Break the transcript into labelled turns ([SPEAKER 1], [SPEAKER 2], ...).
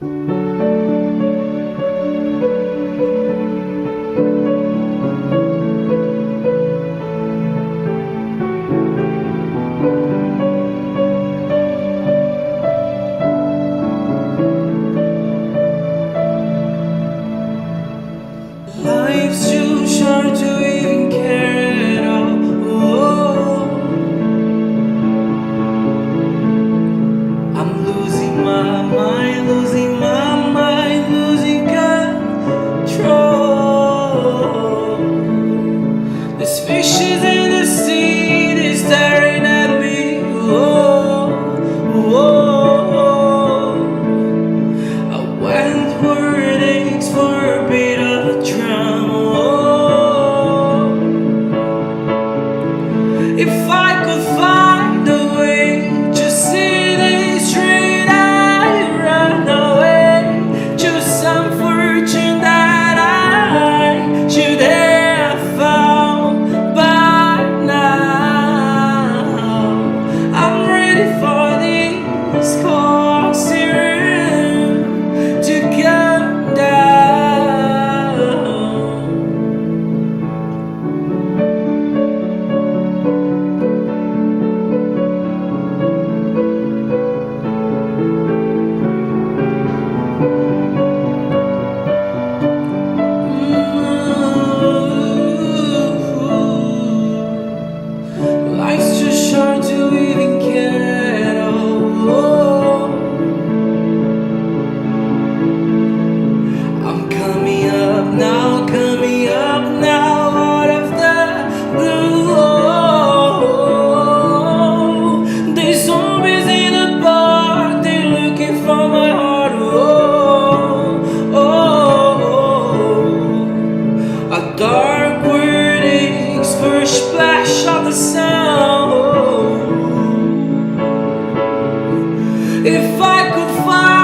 [SPEAKER 1] Life's too short to even care at all. Oh, I'm losing my mind, losing my mind, losing control. There's fishes in the sea, they're staring at me. Oh, oh, I went where it aches for a bit of drama. If I could find a way to see this straight, I'd run away. Choose some fortune that I should have found by now. I'm ready for this costume to come down. Life's too short to even care at all. I'm coming up now, out of the blue. There's zombies in the park, they're looking for my heart. A dark word aches for a splash of the sound. If I could find